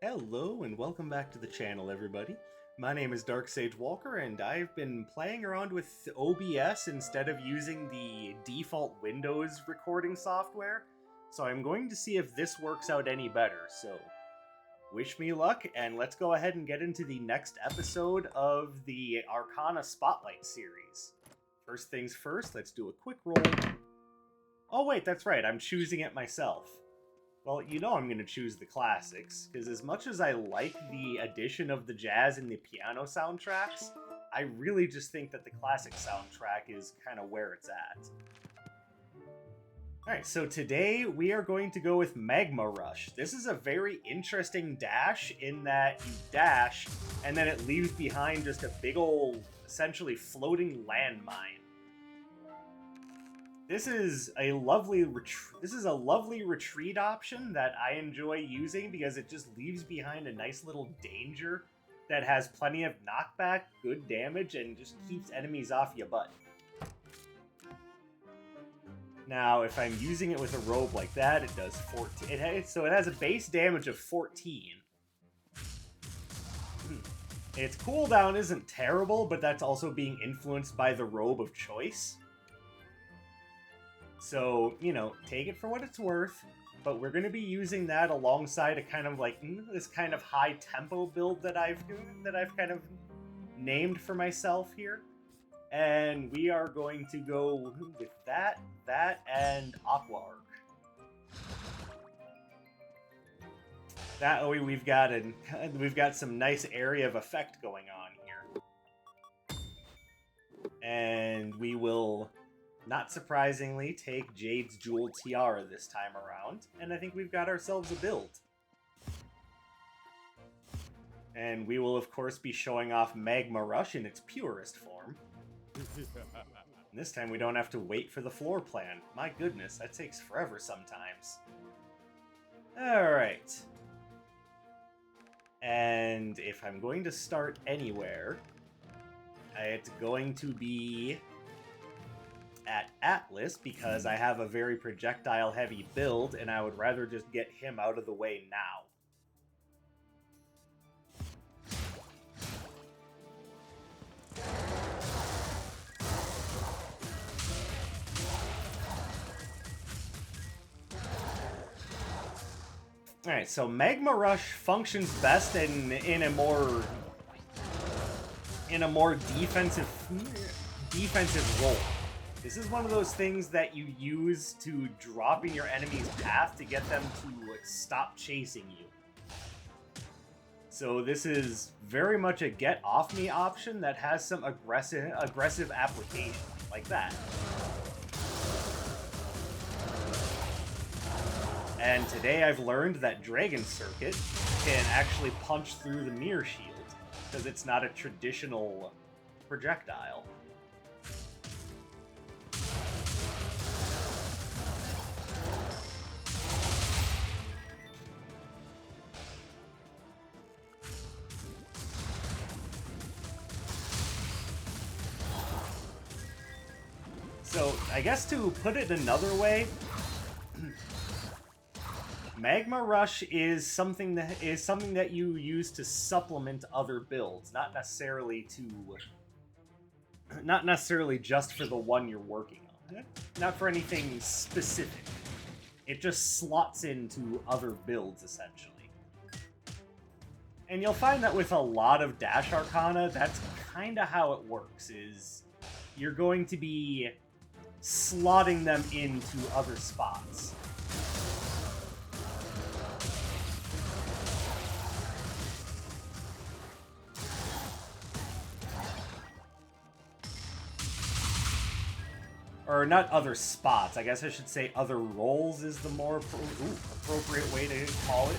Hello and welcome back to the channel, everybody. My name is Dark Sage Walker, and I've been playing around with OBS instead of using the default Windows recording software, so I'm going to see if this works out any better. So, wish me luck, and let's go ahead and get into the next episode of the Arcana Spotlight Series. First things first, let's do a quick roll. Oh wait, that's right, I'm choosing it myself. Well, you know I'm going to choose the classics, because as much as I like the addition of the jazz and the piano soundtracks, I really just think that the classic soundtrack is kind of where it's at. Alright, so today we are going to go with Magma Rush. This is a very interesting dash in that you dash, and then it leaves behind just a big old, essentially floating landmine. This is a lovely retreat option that I enjoy using because it just leaves behind a nice little danger that has plenty of knockback, good damage, and just keeps enemies off your butt. Now, if I'm using it with a robe like that, it does 14. So it has a base damage of 14. Its cooldown isn't terrible, but that's also being influenced by the robe of choice. So, you know, take it for what it's worth, but we're going to be using that alongside a kind of like this kind of high tempo build that I've kind of named for myself here. And we are going to go with that, and Aqua Arc. That way we've got some nice area of effect going on here. And we will, not surprisingly, take Jade's Jewel Tiara this time around, and I think we've got ourselves a build. And we will, of course, be showing off Magma Rush in its purest form. And this time we don't have to wait for the floor plan. My goodness, that takes forever sometimes. Alright. And if I'm going to start anywhere, it's going to be at Atlas, because I have a very projectile-heavy build, and I would rather just get him out of the way now. Alright, so Magma Rush functions best in a more defensive role. This is one of those things that you use to drop in your enemy's path to get them to stop chasing you. So this is very much a get off me option that has some aggressive application, like that. And today I've learned that Dragon Circuit can actually punch through the mirror shield, because it's not a traditional projectile. So, I guess to put it another way, Magma Rush is something that you use to supplement other builds, not necessarily just for the one you're working on. Not for anything specific. It just slots into other builds, essentially. And you'll find that with a lot of Dash Arcana, that's kind of how it works, is you're going to be slotting them into other spots. Or not other spots, I guess I should say other roles is the more appropriate way to call it.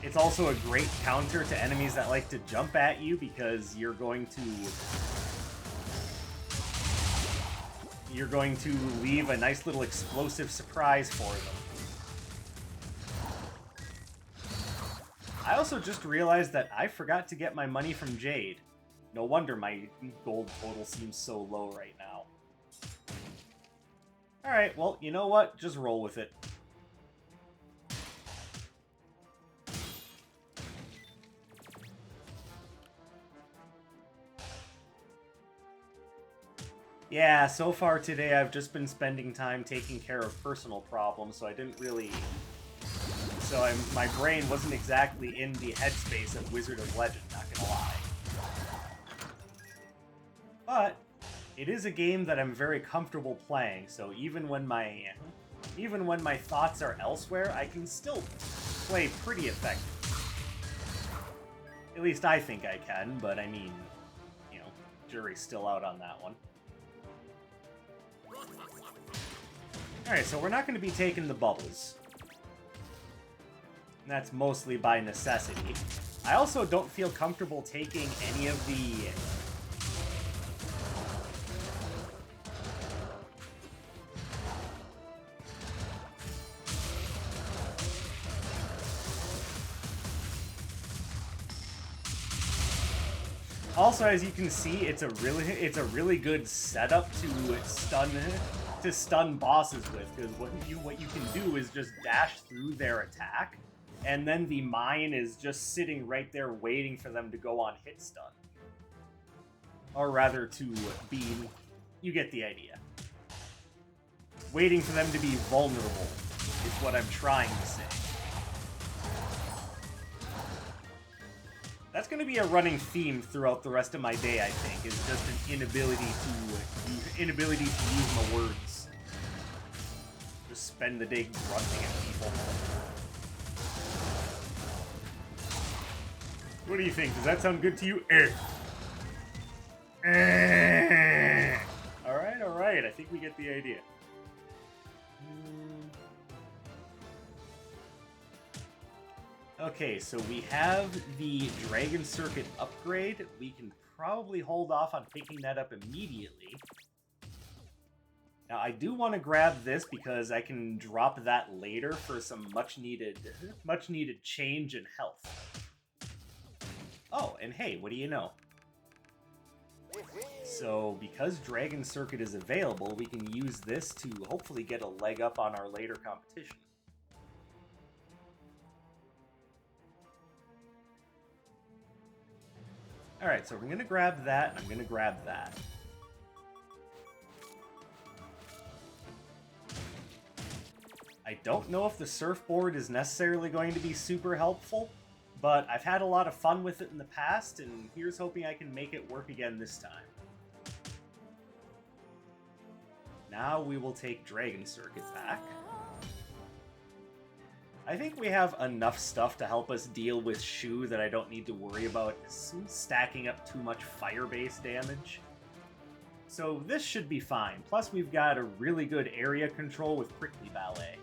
It's also a great counter to enemies that like to jump at you, because you're going to leave a nice little explosive surprise for them. I also just realized that I forgot to get my money from Jade. No wonder my gold total seems so low right now. Alright, well, you know what? Just roll with it. Yeah, so far today I've just been spending time taking care of personal problems, so I didn't really... So my brain wasn't exactly in the headspace of Wizard of Legend, not gonna lie. But it is a game that I'm very comfortable playing, so even when my thoughts are elsewhere, I can still play pretty effectively. At least I think I can, but I mean, you know, jury's still out on that one. Alright, so we're not going to be taking the bubbles. And that's mostly by necessity. I also don't feel comfortable taking any of the... Also, as you can see, it's a really good setup to stun bosses with, because what you can do is just dash through their attack, and then the mine is just sitting right there waiting for them to go on hit stun. Or rather, to be... You get the idea. Waiting for them to be vulnerable is what I'm trying to say. That's going to be a running theme throughout the rest of my day, I think, is just an inability to use my words. Just spend the day grunting at people. What do you think? Does that sound good to you? Alright, I think we get the idea. Okay, so we have the Dragon Circuit upgrade. We can probably hold off on picking that up immediately. Now, I do want to grab this because I can drop that later for some much needed change in health. Oh, and hey, what do you know? So, because Dragon Circuit is available, we can use this to hopefully get a leg up on our later competition. Alright, so we're going to grab that, and I'm going to grab that. I don't know if the surfboard is necessarily going to be super helpful, but I've had a lot of fun with it in the past, and here's hoping I can make it work again this time. Now we will take Dragon Circuit back. I think we have enough stuff to help us deal with Shu that I don't need to worry about stacking up too much fire-based damage. So this should be fine. Plus we've got a really good area control with Prickly Ballet.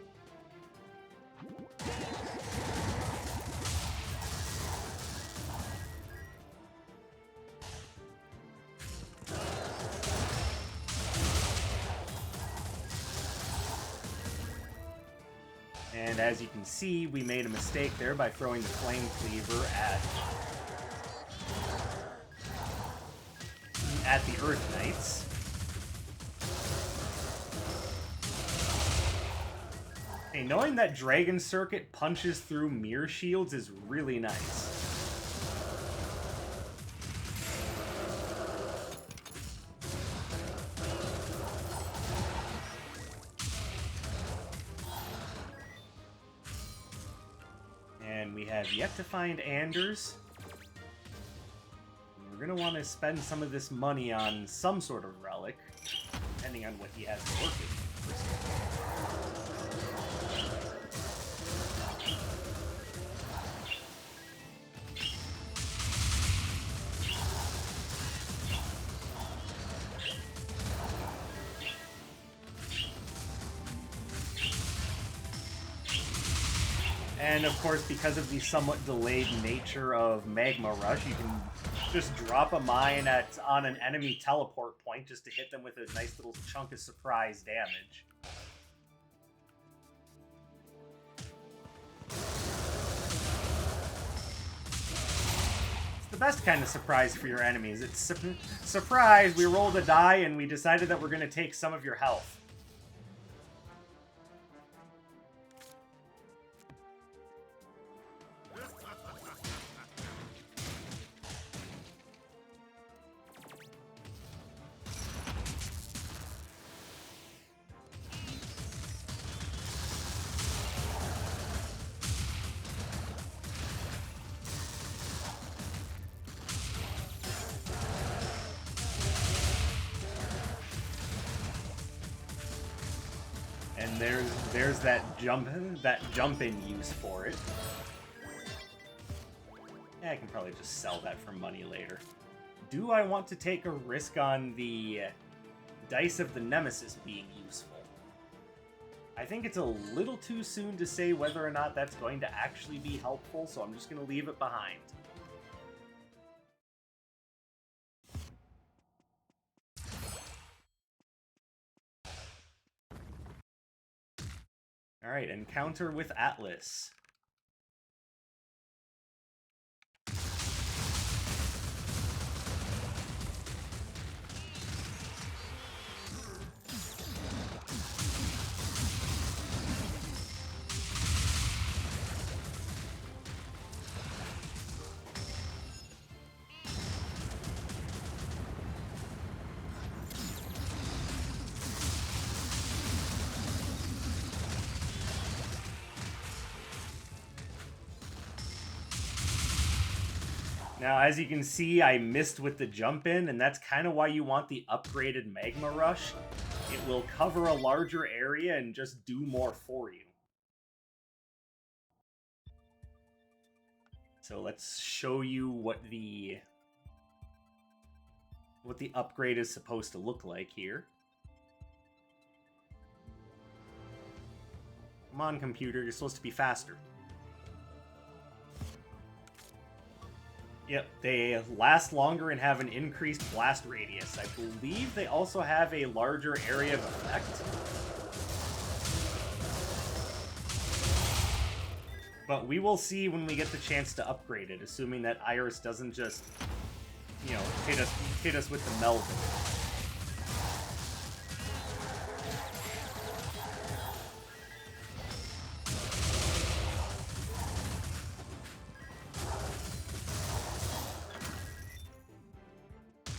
And as you can see, we made a mistake there by throwing the Flame Cleaver at the Earth Knights. Okay, knowing that Dragon Circuit punches through mirror shields is really nice. And we have yet to find Anders. We're going to want to spend some of this money on some sort of relic, depending on what he has to work with. And of course, because of the somewhat delayed nature of Magma Rush, you can just drop a mine on an enemy teleport point just to hit them with a nice little chunk of surprise damage. It's the best kind of surprise for your enemies. It's surprise, we rolled a die and we decided that we're going to take some of your health. And there's that jump in use for it. Yeah, I can probably just sell that for money later. Do I want to take a risk on the Dice of the Nemesis being useful? I think it's a little too soon to say whether or not that's going to actually be helpful, so I'm just going to leave it behind. Alright, encounter with Atlas. Now, as you can see, I missed with the jump in, and that's kind of why you want the upgraded Magma Rush. It will cover a larger area and just do more for you. So let's show you what the upgrade is supposed to look like here. Come on, computer, you're supposed to be faster. Yep, they last longer and have an increased blast radius. I believe they also have a larger area of effect. But we will see when we get the chance to upgrade it, assuming that Iris doesn't just, you know, hit us with the Melvin.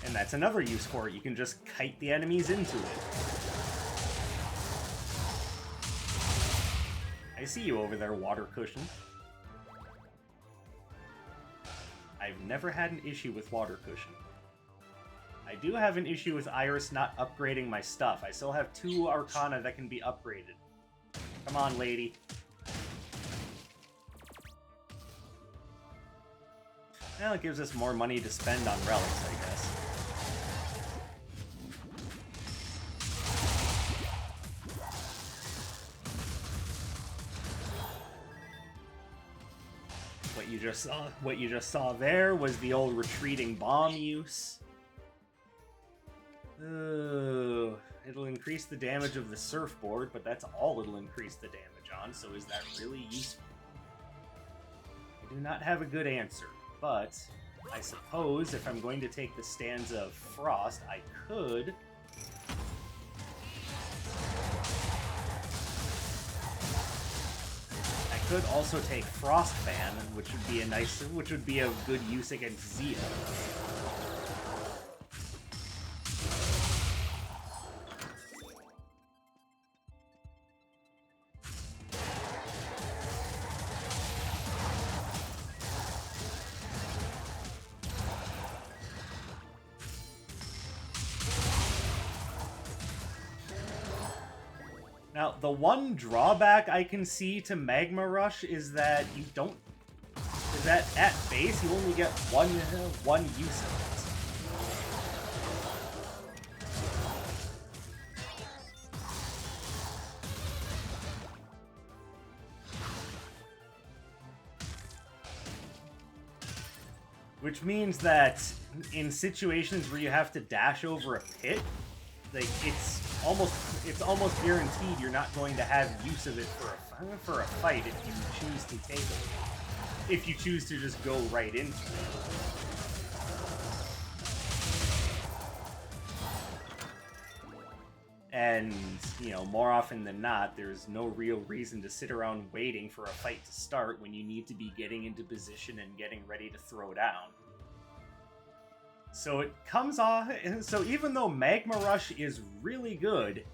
And that's another use for it. You can just kite the enemies into it. I see you over there, water cushion. I've never had an issue with water cushion. I do have an issue with Iris not upgrading my stuff. I still have 2 Arcana that can be upgraded. Come on, lady. Well, it gives us more money to spend on relics, I guess. What you just saw there was the old retreating bomb use. Ooh, it'll increase the damage of the surfboard, but that's all it'll increase the damage on, so is that really useful? I do not have a good answer, but I suppose if I'm going to take the stanza of Frost, I could... could also take Frost Fan, which would be a good use against Zia. Now, the one drawback I can see to Magma Rush is that at base you only get one use of it. Which means that in situations where you have to dash over a pit, like it's almost guaranteed you're not going to have use of it for a fight if you choose to take it. If you choose to just go right into it. And, you know, more often than not, there's no real reason to sit around waiting for a fight to start when you need to be getting into position and getting ready to throw down. So it comes off, so even though Magma Rush is really good,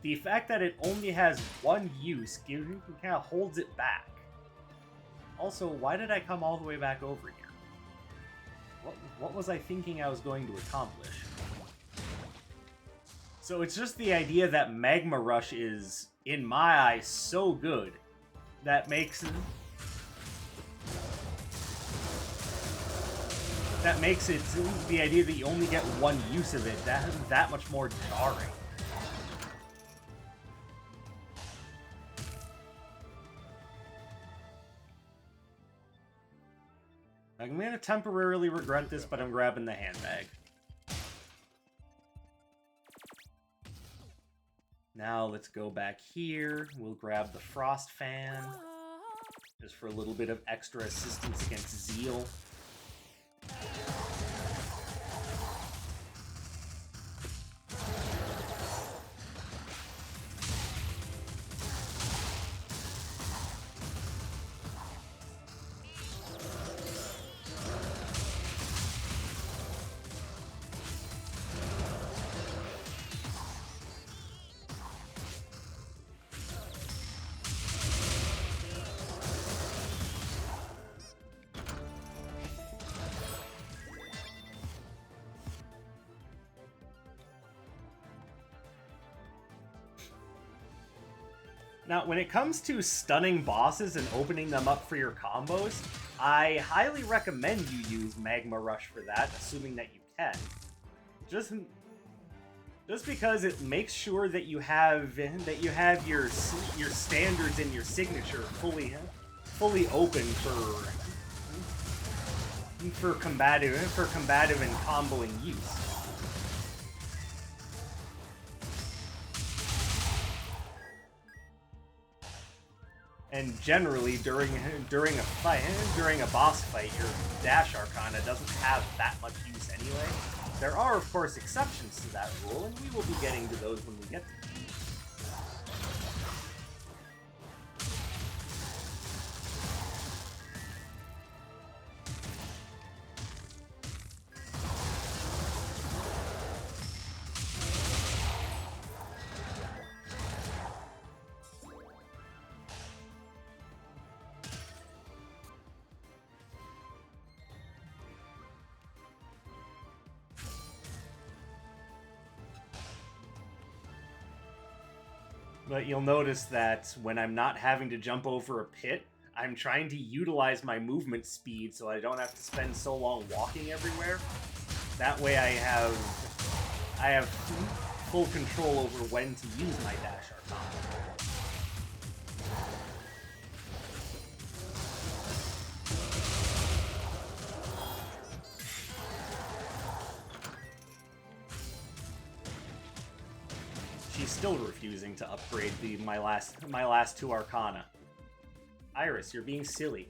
the fact that it only has one use kind of holds it back. Also, why did I come all the way back over here? What was I thinking I was going to accomplish? So it's just the idea that Magma Rush is in my eyes, so good that makes it the idea that you only get one use of it that much more jarring. I'm gonna temporarily regret this, but I'm grabbing the handbag. Now let's go back here. We'll grab the frost fan, just for a little bit of extra assistance against Zeal. Now, when it comes to stunning bosses and opening them up for your combos, I highly recommend you use Magma Rush for that, assuming that you can. Just because it makes sure that you have your standards and your signature fully open for combative and comboing use. And generally, during a boss fight, your Dash Arcana doesn't have that much use anyway. There are, of course, exceptions to that rule, and we will be getting to those when we get to them. But you'll notice that when I'm not having to jump over a pit, I'm trying to utilize my movement speed so I don't have to spend so long walking everywhere. That way I have full control over when to use my Dash Arcana. She's still refusing to upgrade my last two Arcana. Iris, you're being silly.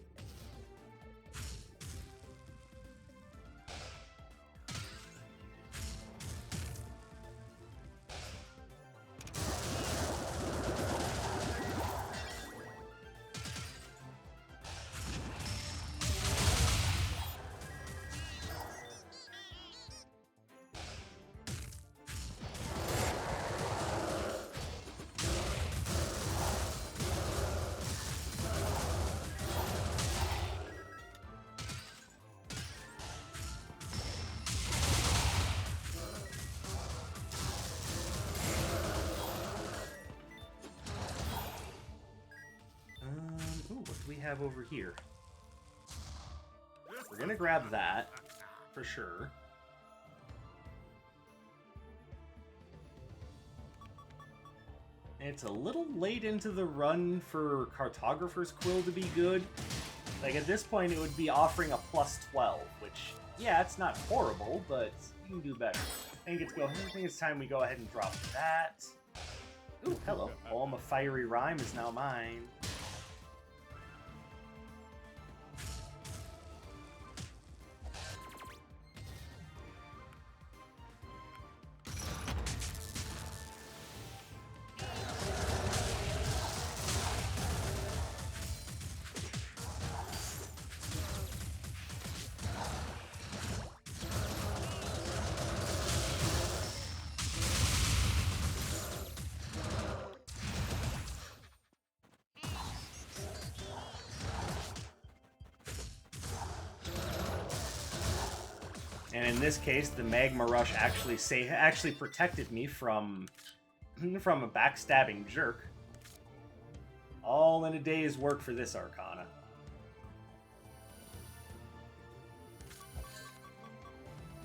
Have over here. We're gonna grab that for sure. It's a little late into the run for Cartographer's Quill to be good. Like at this point it would be offering a +12, which yeah, it's not horrible, but you can do better. I think it's time we go ahead and drop that. Ooh, hello. Poem of Fiery Rhyme is now mine. And in this case, the Magma Rush actually protected me from a backstabbing jerk. All in a day's work for this Arcana.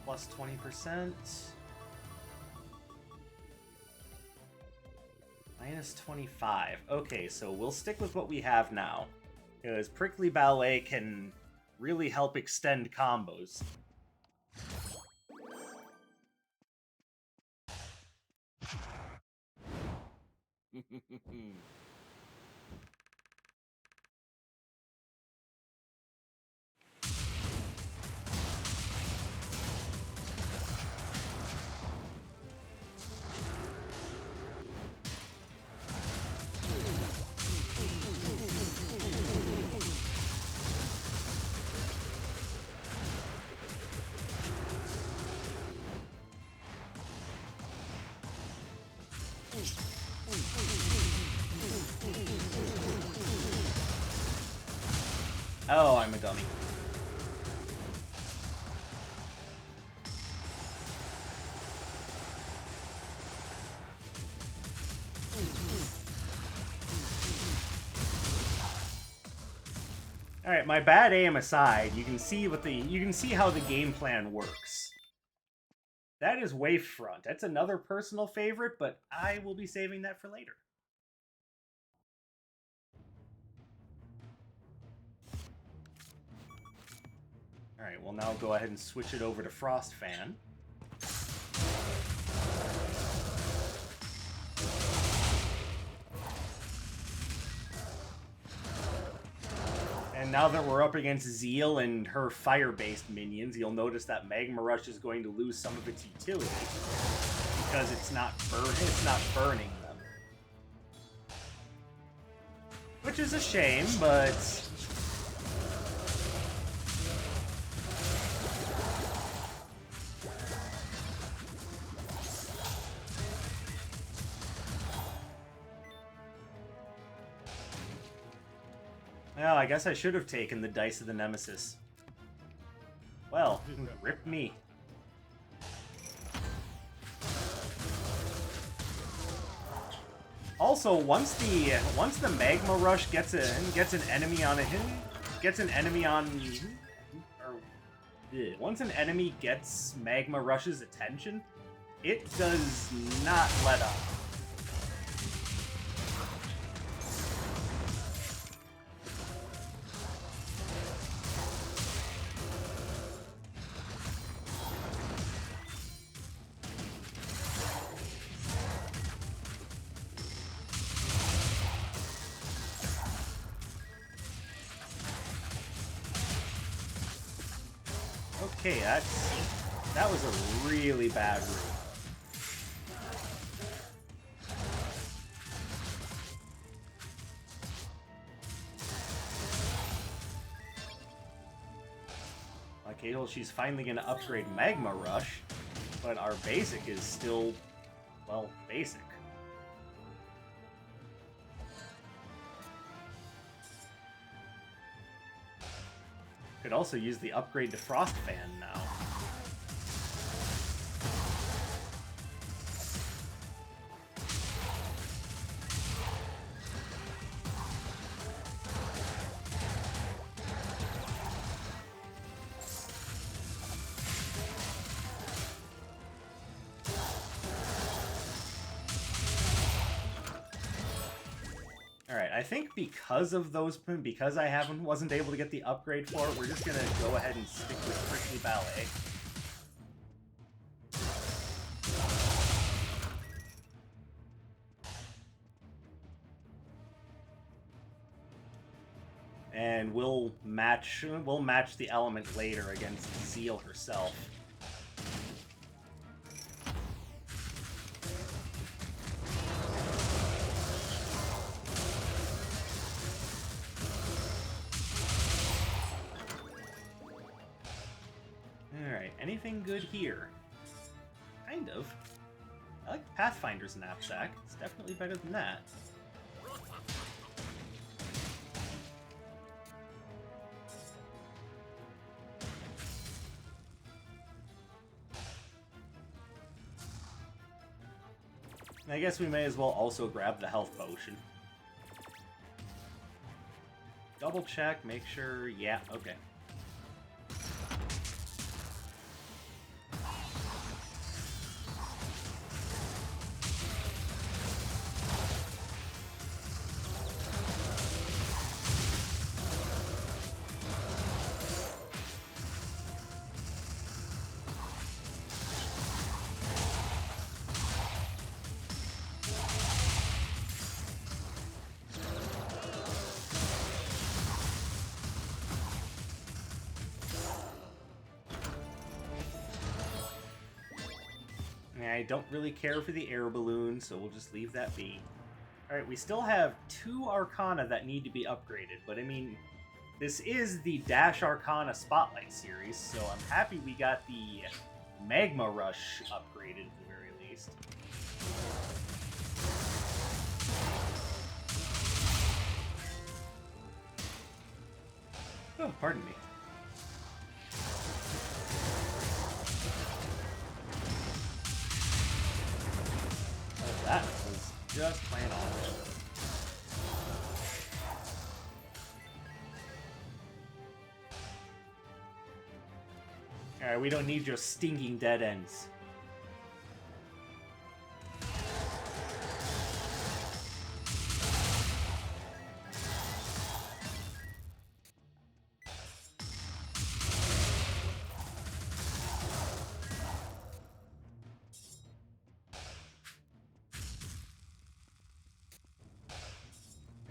Plus 20%. Minus 25. Okay, so we'll stick with what we have now. Because Prickly Ballet can really help extend combos. Oh, I'm a dummy. All right, my bad aim aside, you can see how the game plan works. That is Wavefront. That's another personal favorite, but I will be saving that for later. Alright, we'll now go ahead and switch it over to Frost Fan. And now that we're up against Zeal and her fire-based minions, you'll notice that Magma Rush is going to lose some of its utility because it's not burning them. Which is a shame, but well, I guess I should have taken the Dice of the Nemesis. Well, rip me. Also, once the Magma Rush gets an enemy on once an enemy gets Magma Rush's attention, it does not let up. Okay, that was a really bad route. Okay, well, she's finally gonna upgrade Magma Rush, but our basic is still, well, basic. Could also use the upgrade to Frost Fan now. Alright, I think because I wasn't able to get the upgrade for it, we're just gonna go ahead and stick with Prickly Ballet. And we'll match the element later against Zeal herself. Alright, anything good here? Kind of. I like Pathfinder's knapsack. It's definitely better than that. I guess we may as well also grab the health potion. double check, make sure. Yeah, okay. I don't really care for the air balloon, so we'll just leave that be. Alright, we still have 2 Arcana that need to be upgraded, but I mean, this is the Dash Arcana Spotlight Series, so I'm happy we got the Magma Rush upgraded at the very least. Oh, pardon me. That was just plain awful. Alright, we don't need your stinking dead ends.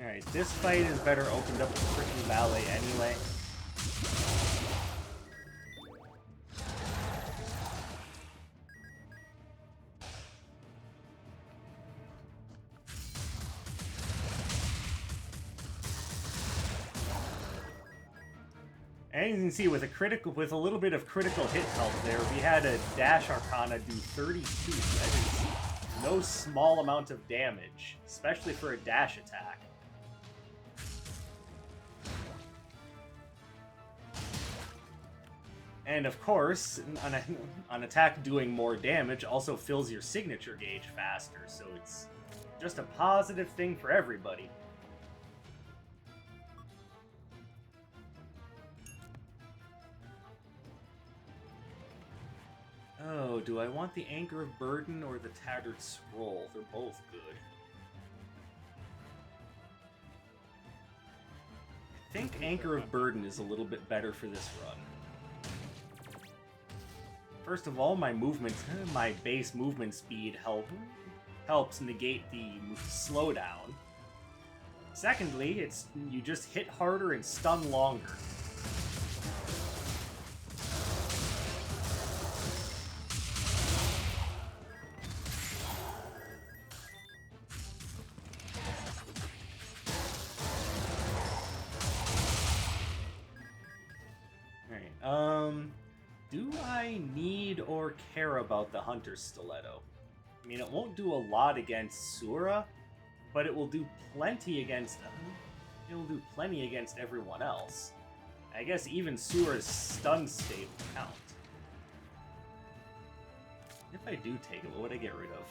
Alright, this fight is better opened up with freaking ballet anyway. And you can see with a little bit of critical hit help there, we had a Dash Arcana do 32. That is no small amount of damage, especially for a dash attack. And of course, an attack doing more damage also fills your signature gauge faster, so it's just a positive thing for everybody. Oh, do I want the Anchor of Burden or the Tattered Scroll? They're both good. I think Anchor of Burden is a little bit better for this run. First of all, my base movement speed helps negate the slowdown. Secondly, you just hit harder and stun longer. Do I need or care about the Hunter's Stiletto? I mean, it won't do a lot against Sura, but it will do plenty against everyone else. I guess even Sura's stun state will count. If I do take it, what would I get rid of?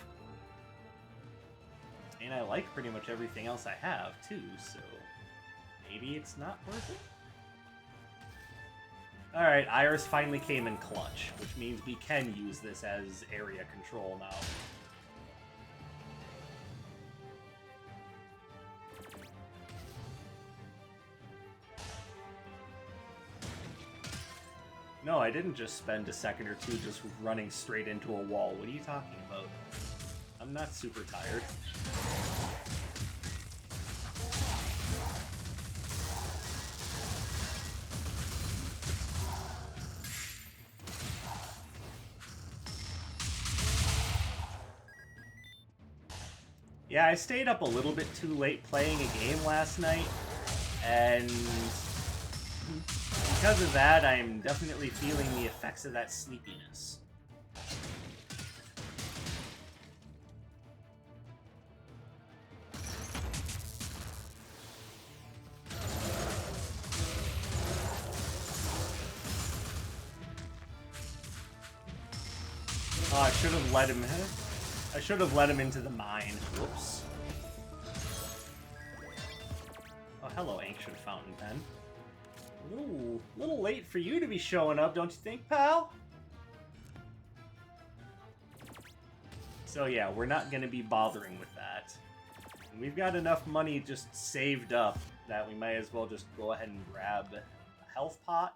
And I like pretty much everything else I have, too, so maybe it's not worth it? Alright, Iris finally came in clutch, which means we can use this as area control now. No, I didn't just spend a second or two just running straight into a wall. What are you talking about? I'm not super tired. Yeah, I stayed up a little bit too late playing a game last night, and because of that, I'm definitely feeling the effects of that sleepiness. Oh, I should have let him... I should have let him into the mine. Whoops. Oh, hello, Ancient Fountain Pen. A little late for you to be showing up, don't you think, pal? So yeah, we're not going to be bothering with that. And we've got enough money just saved up that we might as well just go ahead and grab a health pot.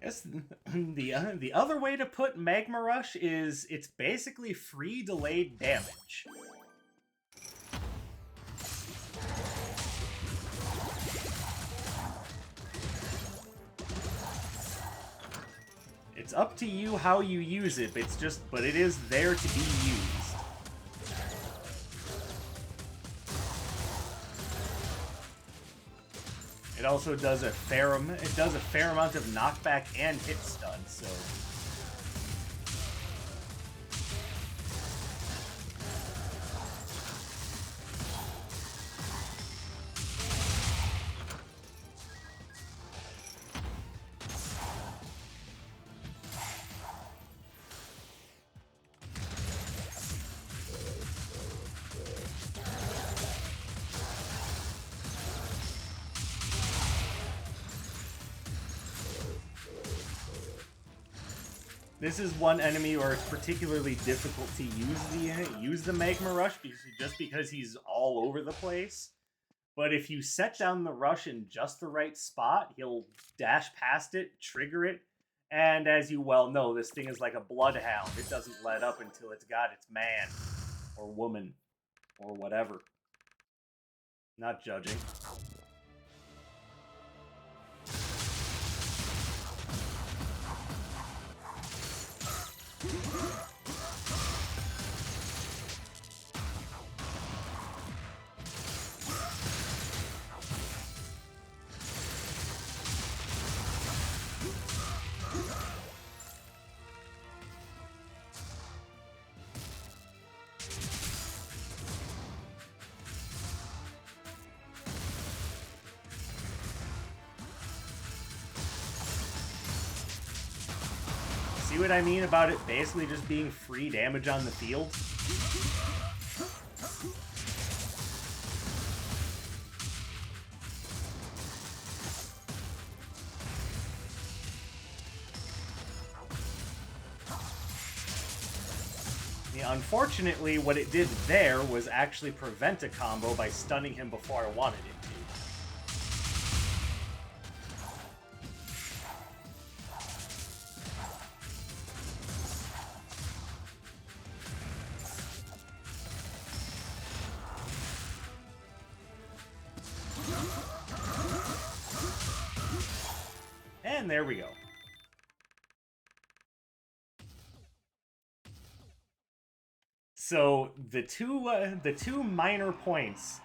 Yes, the other way to put Magma Rush is it's basically free delayed damage. It's up to you how you use it. But it is there to be used. It also does a fair amount of knockback and hit stun, so this is one enemy where it's particularly difficult to use the Magma Rush just because he's all over the place. But if you set down the rush in just the right spot, he'll dash past it, trigger it, and as you well know, this thing is like a bloodhound. It doesn't let up until it's got its man, or woman, or whatever. Not judging. See what I mean about it basically just being free damage on the field? Yeah, unfortunately, what it did there was actually prevent a combo by stunning him before I wanted it to. And there we go. So the two minor points,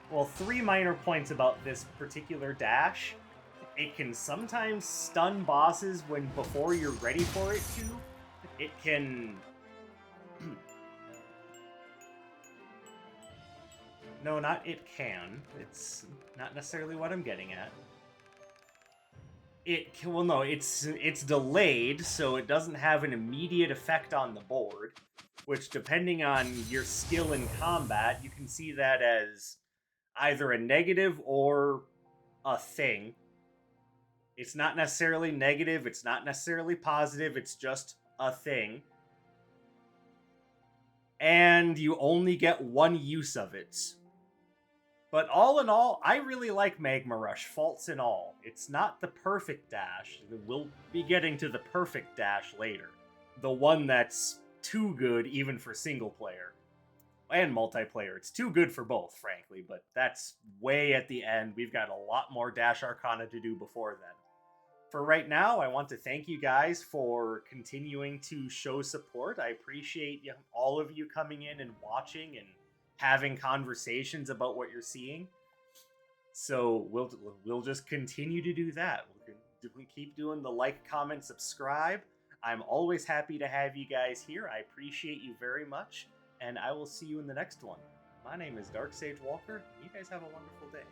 well, three minor points about this particular dash. It can sometimes stun bosses before you're ready for it to. It can. No, not it can. It's not necessarily what I'm getting at. Well, no, it's delayed, so it doesn't have an immediate effect on the board, which, depending on your skill in combat, you can see that as either a negative or a thing. It's not necessarily negative, it's not necessarily positive, it's just a thing. And you only get one use of it. But all in all, I really like Magma Rush, faults and all. It's not the perfect dash. We'll be getting to the perfect dash later. The one that's too good even for single player and multiplayer. It's too good for both, frankly, but that's way at the end. We've got a lot more Dash Arcana to do before then. For right now, I want to thank you guys for continuing to show support. I appreciate all of you coming in and watching and having conversations about what you're seeing. So we'll just continue to do that. We'll keep doing the like, comment, subscribe. I'm always happy to have you guys here. I appreciate you very much, and I will see you in the next one. My name is Dark Sage Walker. You guys have a wonderful day.